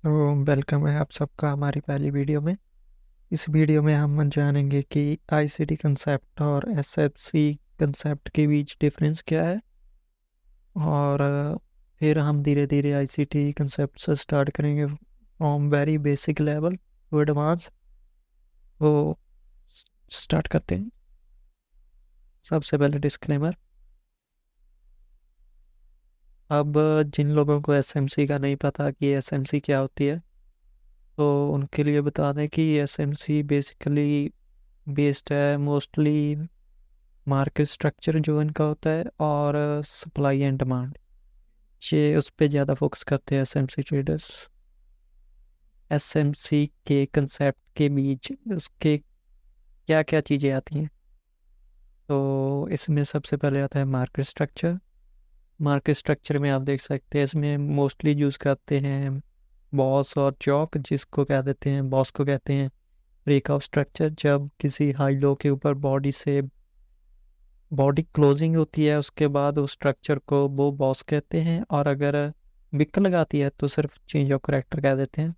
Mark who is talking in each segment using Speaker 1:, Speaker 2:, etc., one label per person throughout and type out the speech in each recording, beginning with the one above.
Speaker 1: तो वेलकम है आप सबका हमारी पहली वीडियो में। इस वीडियो में हम जानेंगे कि आईसीटी कंसेप्ट और एसएचसी कंसेप्ट के बीच डिफरेंस क्या है। और फिर हम धीरे धीरे आईसीटी कंसेप्ट से स्टार्ट करेंगे from very basic level to advance. तो स्टार्ट करते हैं। सबसे पहले डिस्क्लेमर। अब जिन लोगों को एसएमसी का नहीं पता कि एसएमसी क्या होती है, तो उनके लिए बता दें कि एसएमसी बेसिकली बेस्ड है मोस्टली मार्केट स्ट्रक्चर जो इनका होता है और सप्लाई एंड डिमांड, ये उस पर ज़्यादा फोकस करते हैं एसएमसी ट्रेडर्स। एसएमसी के कंसेप्ट के बीच उसके क्या क्या चीज़ें आती हैं, तो इसमें सबसे पहले आता है मार्केट स्ट्रक्चर। मार्केट स्ट्रक्चर में आप देख सकते हैं इसमें मोस्टली यूज़ करते हैं बॉस और चौक, जिसको कह देते हैं बॉस को कहते हैं ब्रेकआउट स्ट्रक्चर। जब किसी हाई लो के ऊपर बॉडी क्लोजिंग होती है उसके बाद उस स्ट्रक्चर को वो बॉस कहते हैं, और अगर विक लगाती है तो सिर्फ चेंज ऑफ करेक्टर कह देते हैं।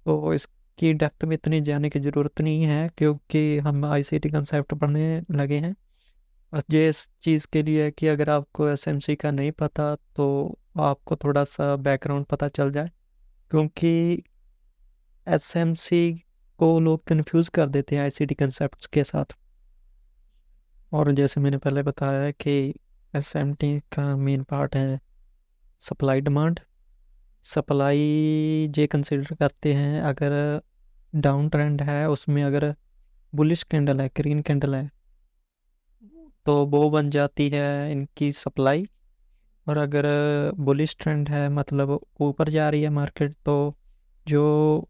Speaker 1: तो इसकी डेप्थ में इतनी जाने की ज़रूरत नहीं है क्योंकि हम आईसीटी कंसेप्ट पढ़ने लगे हैं। बस ये इस चीज़ के लिए है कि अगर आपको एसएमसी का नहीं पता तो आपको थोड़ा सा बैकग्राउंड पता चल जाए, क्योंकि एसएमसी को लोग कंफ्यूज कर देते हैं आईसीटी कंसेप्ट के साथ। और जैसे मैंने पहले बताया है कि एसएमटी का मेन पार्ट है सप्लाई डिमांड। सप्लाई ये कंसिडर करते हैं अगर डाउन ट्रेंड है, उसमें अगर बुलिश कैंडल है, ग्रीन कैंडल है, तो वो बन जाती है इनकी सप्लाई। और अगर बुलिश ट्रेंड है मतलब ऊपर जा रही है मार्केट, तो जो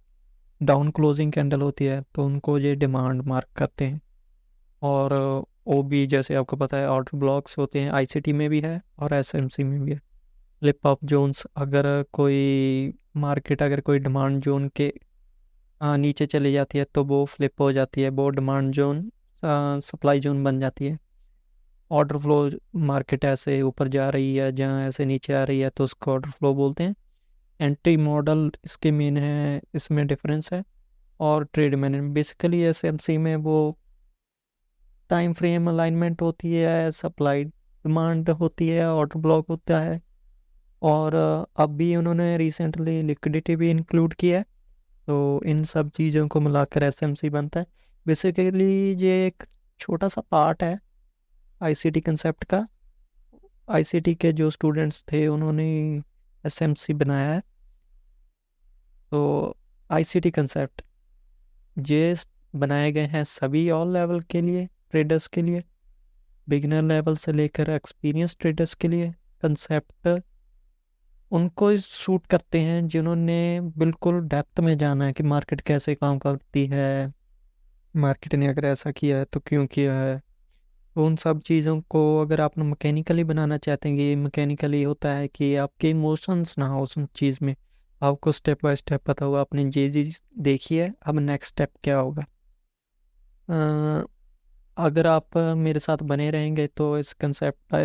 Speaker 1: डाउन क्लोजिंग कैंडल होती है तो उनको ये डिमांड मार्क करते हैं। और वो भी जैसे आपको पता है ऑर्डर ब्लॉक्स होते हैं, आईसीटी में भी है और एसएमसी में भी है। फ्लिप ऑफ जोन्स, अगर कोई मार्केट अगर कोई डिमांड जोन के नीचे चली जाती है तो वो फ्लिप हो जाती है, वो डिमांड जोन सप्लाई जोन बन जाती है। ऑर्डर फ्लो, मार्केट ऐसे ऊपर जा रही है जहाँ ऐसे नीचे आ रही है तो उसको ऑर्डर फ्लो बोलते हैं। एंट्री मॉडल इसके मेन है, इसमें डिफरेंस है। और ट्रेड मैनेजमेंट बेसिकली एसएमसी में वो टाइम फ्रेम अलाइनमेंट होती है, सप्लाई डिमांड होती है, ऑर्डर ब्लॉक होता है। और अब भी उन्होंने रिसेंटली लिक्विडिटी भी इंक्लूड किया है। तो इन सब चीज़ों को मिलाकर एसएमसी बनता है। बेसिकली ये एक छोटा सा पार्ट है आईसीटी कंसेप्ट का। आईसीटी के जो स्टूडेंट्स थे उन्होंने एसएमसी बनाया है। तो आईसीटी कंसेप्ट ये बनाए गए हैं सभी ऑल लेवल के लिए, ट्रेडर्स के लिए, बिगिनर लेवल से लेकर एक्सपीरियंस ट्रेडर्स के लिए। कंसेप्ट उनको सूट करते हैं जिन्होंने बिल्कुल डेप्थ में जाना है कि मार्केट कैसे काम करती है, मार्केट ने अगर ऐसा किया है तो क्यों किया है। तो उन सब चीज़ों को अगर आप मैकेनिकली बनाना चाहते हैं, ये मैकेनिकली होता है कि आपके इमोशंस ना हो उस चीज़ में, आपको स्टेप बाय स्टेप पता होगा आपने ये चीज़ देखी है, अब नेक्स्ट स्टेप क्या होगा। अ, अगर आप मेरे साथ बने रहेंगे तो इस कंसेप्ट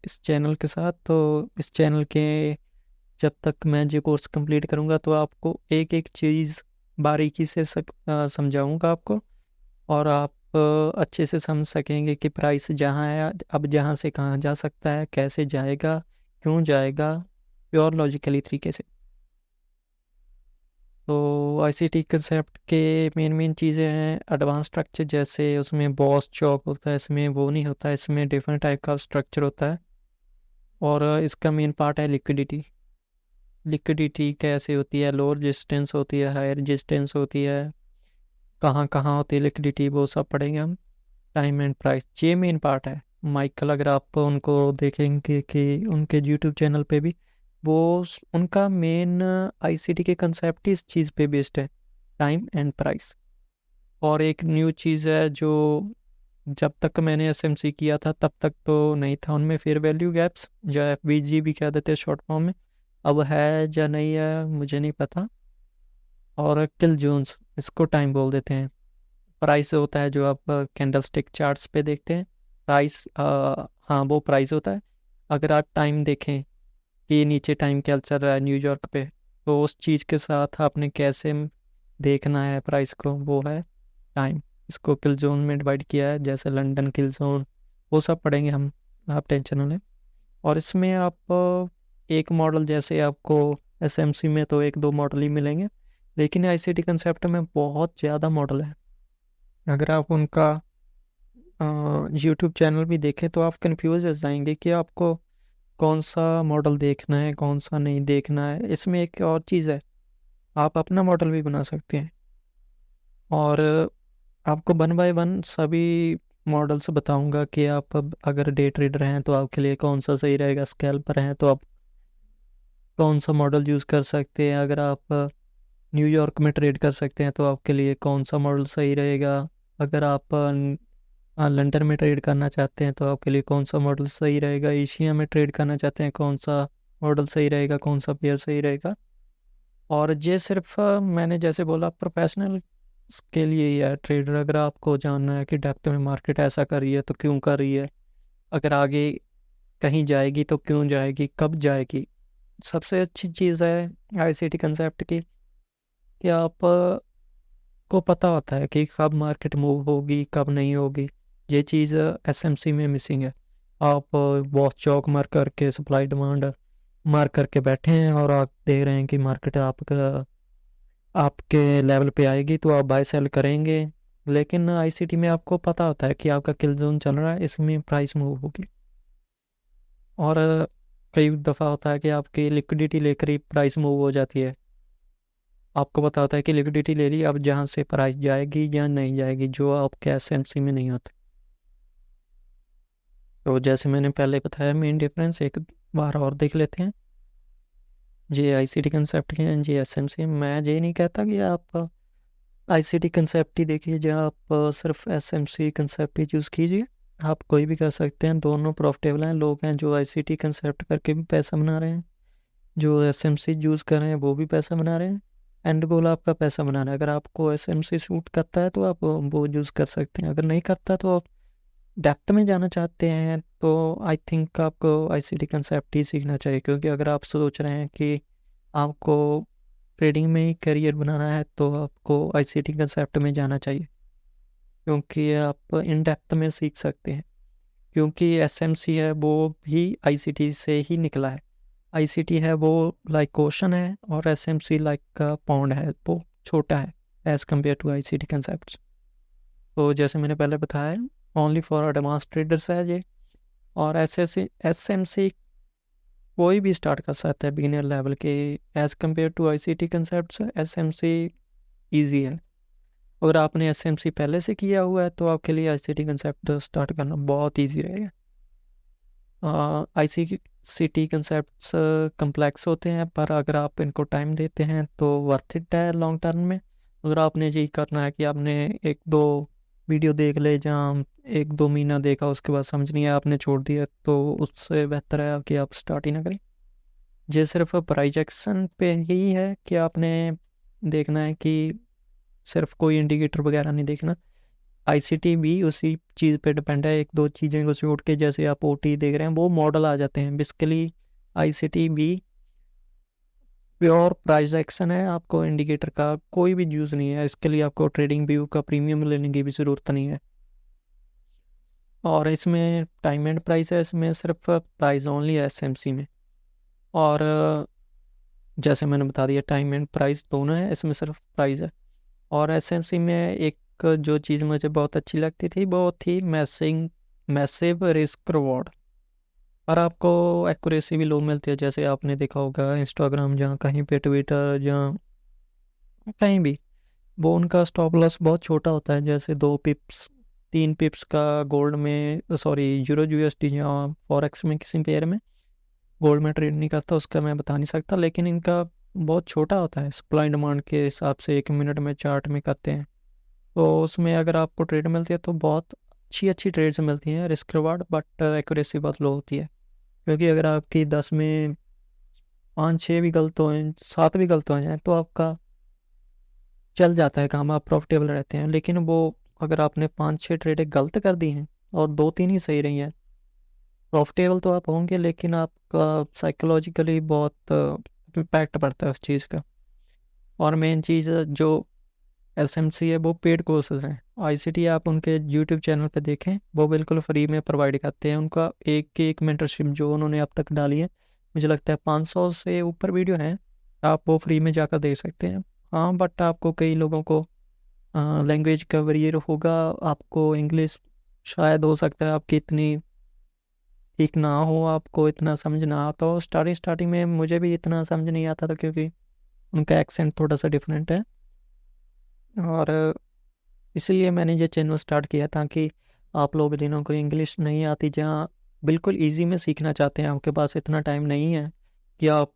Speaker 1: इस चैनल के साथ, तो इस चैनल के जब तक मैं ये कोर्स कंप्लीट करूँगा तो आपको एक एक चीज़ बारीकी से समझाऊंगा आपको। और आप अच्छे से समझ सकेंगे कि प्राइस जहाँ है अब जहाँ से कहाँ जा सकता है, कैसे जाएगा, क्यों जाएगा, प्योर लॉजिकली तरीके से। तो आईसीटी कंसेप्ट के मेन मेन चीज़ें हैं एडवांस स्ट्रक्चर, जैसे उसमें बॉस चौक होता है, इसमें वो नहीं होता, इसमें डिफरेंट टाइप का स्ट्रक्चर होता है। और इसका मेन पार्ट है लिक्विडिटी। लिक्विडिटी कैसे होती है, लो रेजिस्टेंस होती है, हाई रेजिस्टेंस होती है, कहाँ कहाँ होती है लिक्विडिटी, वो सब पढ़ेंगे हम। टाइम एंड प्राइस ये मेन पार्ट है। माइकल अगर आप उनको देखेंगे कि उनके यूट्यूब चैनल पे भी वो उनका मेन आईसीटी के कंसेप्ट ही इस चीज़ पे बेस्ड है, टाइम एंड प्राइस। और एक न्यू चीज़ है जो जब तक मैंने एसएमसी किया था तब तक तो नहीं था उनमें, फेयर वैल्यू गैप्स जो एफवीजी भी कह देते हैं शॉर्ट फॉर्म में। अब है या नहीं है मुझे नहीं पता। और किल जोन्स, इसको टाइम बोल देते हैं। प्राइस होता है जो आप कैंडल स्टिक चार्ट्स पे देखते हैं, प्राइस हाँ वो प्राइस होता है। अगर आप टाइम देखें कि नीचे टाइम क्या चल रहा है न्यूयॉर्क पे, तो उस चीज़ के साथ आपने कैसे देखना है प्राइस को, वो है टाइम। इसको किल जोन में डिवाइड किया है, जैसे लंदन किल जोन, वो सब पढ़ेंगे हम, आप टेंशन ना लें। और इसमें आप एक मॉडल, जैसे आपको एसएमसी में तो एक दो मॉडल ही मिलेंगे, लेकिन आईसीटी कंसेप्ट में बहुत ज़्यादा मॉडल है। अगर आप उनका यूट्यूब चैनल भी देखें तो आप कंफ्यूज हो जाएंगे कि आपको कौन सा मॉडल देखना है, कौन सा नहीं देखना है। इसमें एक और चीज़ है, आप अपना मॉडल भी बना सकते हैं। और आपको वन बाय वन सभी मॉडल्स बताऊंगा कि आप अगर डे ट्रेडर हैं तो आपके लिए कौन सा सही रहेगा, स्कैल्पर हैं तो आप कौन सा मॉडल यूज़ कर सकते हैं, अगर आप न्यूयॉर्क में ट्रेड कर सकते हैं तो आपके लिए कौन सा मॉडल सही रहेगा, अगर आप लंदन में ट्रेड करना चाहते हैं तो आपके लिए कौन सा मॉडल सही रहेगा, एशिया में ट्रेड करना चाहते हैं कौन सा मॉडल सही रहेगा, कौन सा पेयर सही रहेगा। और ये सिर्फ मैंने जैसे बोला प्रोफेशनल के लिए ही है। ट्रेडर अगर आपको जानना है कि डेप्थ में मार्केट ऐसा कर रही है तो क्यों कर रही है, अगर आगे कहीं जाएगी तो क्यों जाएगी, कब जाएगी, सबसे अच्छी चीज़ है आईसीटी कंसेप्ट की कि आप को पता होता है कि कब मार्केट मूव होगी कब नहीं होगी। ये चीज़ एसएमसी में मिसिंग है। आप बहुत चौक मार करके सप्लाई डिमांड मार करके बैठे हैं और आप देख रहे हैं कि मार्केट आपका आपके लेवल पे आएगी तो आप बाय सेल करेंगे, लेकिन आईसीटी में आपको पता होता है कि आपका किल जोन चल रहा है, इसमें प्राइस मूव होगी। और कई दफ़ा होता है कि आपकी लिक्विडिटी लेकर ही प्राइस मूव हो जाती है। आपको पता होता है कि लिक्विडिटी ले ली, अब जहाँ से प्राइस जाएगी या नहीं जाएगी, जो आपके एसएमसी में नहीं होता। तो जैसे मैंने पहले बताया, मेन डिफरेंस एक बार और देख लेते हैं। ये आईसीटी कंसेप्ट के हैं, ये एसएमसी। मैं ये नहीं कहता कि आप आईसीटी कंसेप्ट ही देखिए, जहाँ आप सिर्फ एसएमसी कंसेप्ट ही चूज़ कीजिए। आप कोई भी कर सकते हैं, दोनों प्रॉफिटेबल हैं। लोग हैं जो आईसीटी कंसेप्ट करके भी पैसा बना रहे हैं, जो एसएमसी यूज़ कर रहे हैं वो भी पैसा बना रहे हैं। एंड गोल आपका पैसा बनाना है। अगर आपको एसएमसी सूट करता है तो आप वो यूज़ कर सकते हैं, अगर नहीं करता तो आप डेप्थ में जाना चाहते हैं तो आई थिंक आपको आईसीटी कंसेप्ट ही सीखना चाहिए। क्योंकि अगर आप सोच रहे हैं कि आपको ट्रेडिंग में ही करियर बनाना है तो आपको आईसीटी कंसेप्ट में जाना चाहिए, क्योंकि आप इन डेप्थ में सीख सकते हैं। क्योंकि एसएमसी है वो भी आईसीटी से ही निकला है। आईसीटी है वो लाइक ओशन है और एसएमसी लाइक पौंड है, वो छोटा है as compare to ICT concept. तो जैसे मैंने पहले बताया, ओनली फॉर एडवांस ट्रेडर्स है ये। और एसएमसी कोई भी स्टार्ट कर सकता है बिगिनर लेवल के, as compare to ICT concept SMC easy है। अगर आपने एसएमसी पहले से किया हुआ है तो आपके लिए आईसीटी कंसेप्ट स्टार्ट करना बहुत ईजी रहेगा। आईसीटी कंसेप्ट्स कम्प्लेक्स होते हैं, पर अगर आप इनको टाइम देते हैं तो वर्थ इट है लॉन्ग टर्म में। अगर आपने यही करना है कि आपने एक दो वीडियो देख ले, जहाँ एक दो महीना देखा उसके बाद समझ नहीं आया आपने छोड़ दिया, तो उससे बेहतर है कि आप स्टार्ट ही ना करें। ये सिर्फ प्राइजेक्शन पे ही है कि आपने देखना है कि सिर्फ कोई इंडिकेटर वगैरह नहीं देखना। आईसीटी भी उसी चीज़ पे डिपेंड है, एक दो चीज़ें को छोड़ के। जैसे आप ओटी देख रहे हैं वो मॉडल आ जाते हैं, बेसिकली आईसीटी भी प्योर प्राइस एक्शन है। आपको इंडिकेटर का कोई भी यूज़ नहीं है, इसके लिए आपको ट्रेडिंग व्यू का प्रीमियम लेने की भी ज़रूरत नहीं है। और इसमें टाइम एंड प्राइस है, इसमें सिर्फ प्राइस ओनली है एसएमसी में। और जैसे मैंने बता दिया, टाइम एंड प्राइस दोनों है, इसमें सिर्फ प्राइस है। और एसएमसी में एक जो चीज़ मुझे बहुत अच्छी लगती थी वो थी मैसिव रिस्क रिवॉर्ड। और आपको एक्यूरेसी भी लो मिलती है, जैसे आपने देखा होगा इंस्टाग्राम, जहाँ कहीं पे ट्विटर, जहाँ कहीं भी, वो उनका स्टॉप लॉस बहुत छोटा होता है। जैसे 2 पिप्स 3 पिप्स का गोल्ड में, सॉरी यूरो यूएसडी, जहाँ फॉरेक्स में किसी पेयर में गोल्ड में ट्रेड नहीं करता उसका मैं बता नहीं सकता, लेकिन इनका बहुत छोटा होता है। सप्लाई डिमांड के हिसाब से 1 मिनट में चार्ट में करते हैं, तो उसमें अगर आपको ट्रेड मिलती है तो बहुत अच्छी अच्छी ट्रेड्स मिलती हैं, रिस्क रिवार्ड, बट एक्यूरेसी बहुत लो होती है। क्योंकि अगर आपकी 10 में 5-6 भी गलत हो, 7 भी गलत हो जाए तो आपका चल जाता है काम, आप प्रॉफिटेबल रहते हैं। लेकिन वो अगर आपने 5-6 ट्रेडें गलत कर दी हैं और 2-3 ही सही रही हैं, प्रॉफिटेबल तो आप होंगे लेकिन आपका साइकोलॉजिकली बहुत इम्पैक्ट पड़ता है उस चीज़ का। और मेन चीज़ जो एसएमसी है वो पेड कोर्सेज हैं। आईसीटी आप उनके यूट्यूब चैनल पे देखें, वो बिल्कुल फ्री में प्रोवाइड करते हैं। उनका एक मेंटरशिप जो उन्होंने अब तक डाली है, मुझे लगता है 500 से ऊपर वीडियो हैं, आप वो फ्री में जाकर देख सकते हैं। हाँ, बट आपको कई लोगों को लैंग्वेज का बैरियर होगा, आपको इंग्लिश शायद हो सकता है आपकी इतनी ठीक ना हो, आपको इतना समझ ना आता हो। स्टार्टिंग में मुझे भी इतना समझ नहीं आता था, क्योंकि उनका एक्सेंट थोड़ा सा डिफरेंट है। और इसलिए मैंने ये चैनल स्टार्ट किया ताकि आप लोग जिन्हों को इंग्लिश नहीं आती, जहाँ बिल्कुल इजी में सीखना चाहते हैं, आपके पास इतना टाइम नहीं है कि आप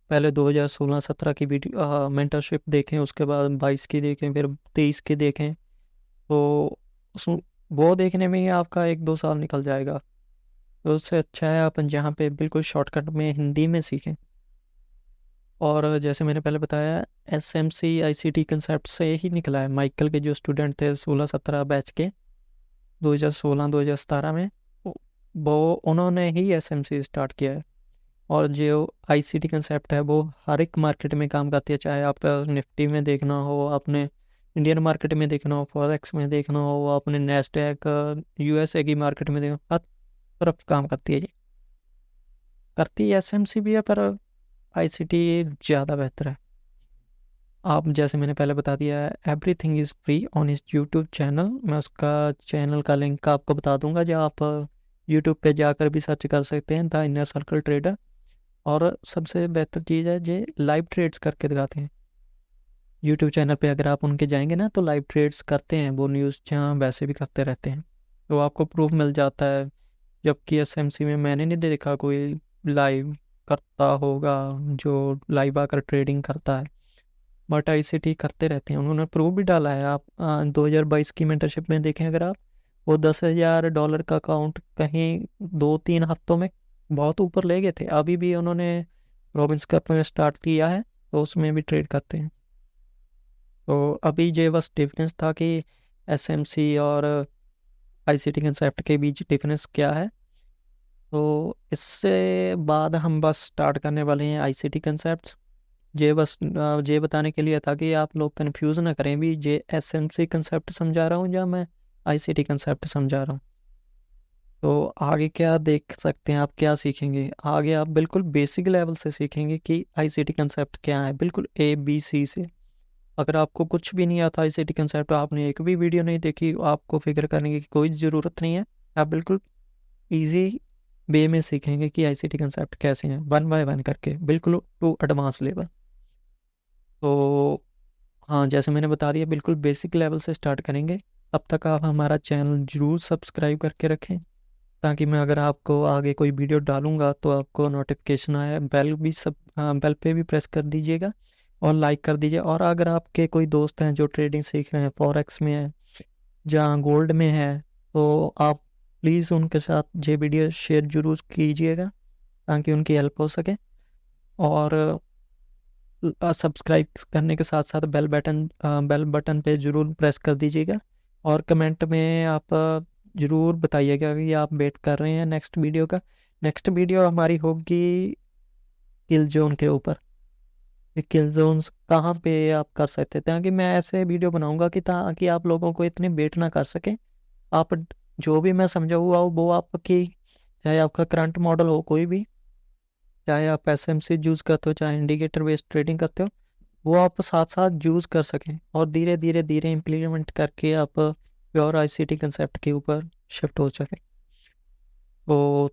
Speaker 1: पहले 2016-17 की वीडियो मेंटरशिप देखें, उसके बाद 22 की देखें, फिर 23 की देखें, तो उस वो देखने में ही आपका 1-2 साल निकल जाएगा। तो उससे अच्छा है आप जहाँ पे बिल्कुल शॉर्टकट में हिंदी में सीखें। और जैसे मैंने पहले बताया, एसएमसी आईसीटी कंसेप्ट से ही निकला है। माइकल के जो स्टूडेंट थे 16-17 बैच के 2016-2017 में, वो उन्होंने ही एसएमसी स्टार्ट किया है। और जो आईसीटी कंसेप्ट है वो हर एक मार्केट में काम करती है, चाहे आप निफ्टी में देखना हो, आपने इंडियन मार्केट में देखना हो, फॉरेक्स में देखना हो, आपने नेस्डैक यूएसए की मार्केट में देखना, हर तरफ काम करती है। ये करती है एसएमसी भी है, पर आईसीटी ज़्यादा बेहतर है। आप जैसे मैंने पहले बता दिया है, everything is free on his YouTube channel. मैं उसका चैनल का लिंक आपको बता दूंगा, जो आप यूट्यूब पे जाकर भी सर्च कर सकते हैं, द इनर सर्कल ट्रेडर। और सबसे बेहतर चीज़ है, जे लाइव ट्रेड्स करके दिखाते हैं यूट्यूब चैनल पे। अगर आप उनके जाएंगे ना, तो लाइव ट्रेड्स करते हैं वो, न्यूज़ जहाँ वैसे भी करते रहते हैं, तो आपको प्रूफ मिल जाता है। जबकि एसएमसी में मैंने नहीं देखा कोई लाइव करता होगा जो लाइव आकर ट्रेडिंग करता है, बट आईसीटी करते रहते हैं। उन्होंने प्रूफ भी डाला है। आप 2022 की मेंटरशिप में देखें अगर आप, वो $10,000 का अकाउंट कहीं 2-3 हफ्तों में बहुत ऊपर ले गए थे। अभी भी उन्होंने रॉबिन्स कप में स्टार्ट किया है, तो उसमें भी ट्रेड करते हैं। तो अभी ये बस डिफरेंस था कि एसएमसी और आईसीटी कंसेप्ट के बीच डिफरेंस क्या है। तो इससे बाद हम बस स्टार्ट करने वाले हैं आईसीटी कंसेप्ट। ये बस ये बताने के लिए था कि आप लोग कंफ्यूज ना करें भी, ये एसएमसी कंसेप्ट समझा रहा हूँ या मैं आईसीटी कंसेप्ट समझा रहा हूँ। तो आगे क्या देख सकते हैं आप, क्या सीखेंगे आगे, आप बिल्कुल बेसिक लेवल से सीखेंगे कि आईसीटी कंसेप्ट क्या है, बिल्कुल ABC से। अगर आपको कुछ भी नहीं आता आईसीटी कंसेप्ट, आपने एक भी वीडियो नहीं देखी, आपको फिक्र करने की कोई ज़रूरत नहीं है। आप बिल्कुल ईजी वे में सीखेंगे कि आईसीटी कंसेप्ट कैसे हैं, 1 बाय 1 करके, बिल्कुल टू एडवांस लेवल। तो हाँ, जैसे मैंने बता दिया, बिल्कुल बेसिक लेवल से स्टार्ट करेंगे। तब तक आप हमारा चैनल ज़रूर सब्सक्राइब करके रखें, ताकि मैं अगर आपको आगे कोई वीडियो डालूंगा तो आपको नोटिफिकेशन आए। बेल पे भी प्रेस कर दीजिएगा और लाइक कर दीजिए। और अगर आपके कोई दोस्त हैं जो ट्रेडिंग सीख रहे हैं, फॉरेक्स में है, जहाँ गोल्ड में है, तो आप प्लीज़ उनके साथ ये वीडियो शेयर जरूर कीजिएगा, ताकि उनकी हेल्प हो सके। और सब्सक्राइब करने के साथ साथ बेल बटन पे ज़रूर प्रेस कर दीजिएगा। और कमेंट में आप ज़रूर बताइएगा कि आप वेट कर रहे हैं नेक्स्ट वीडियो का। नेक्स्ट वीडियो हमारी होगी किल जोन के ऊपर। किल जोन्स कहाँ पे आप कर सकते थे, ताकि मैं ऐसे वीडियो बनाऊंगा कि ताकि आप लोगों को इतने वेट ना कर सके। आप जो भी मैं समझाऊंगा वो आपकी, चाहे आपका करंट मॉडल हो कोई भी, चाहे आप एसएमसी यूज़ करते हो, चाहे इंडिकेटर बेस्ड ट्रेडिंग करते हो, वो आप साथ साथ यूज़ कर सकें और धीरे धीरे धीरे इम्प्लीमेंट करके आप प्योर आईसीटी कंसेप्ट के ऊपर शिफ्ट हो सकें। तो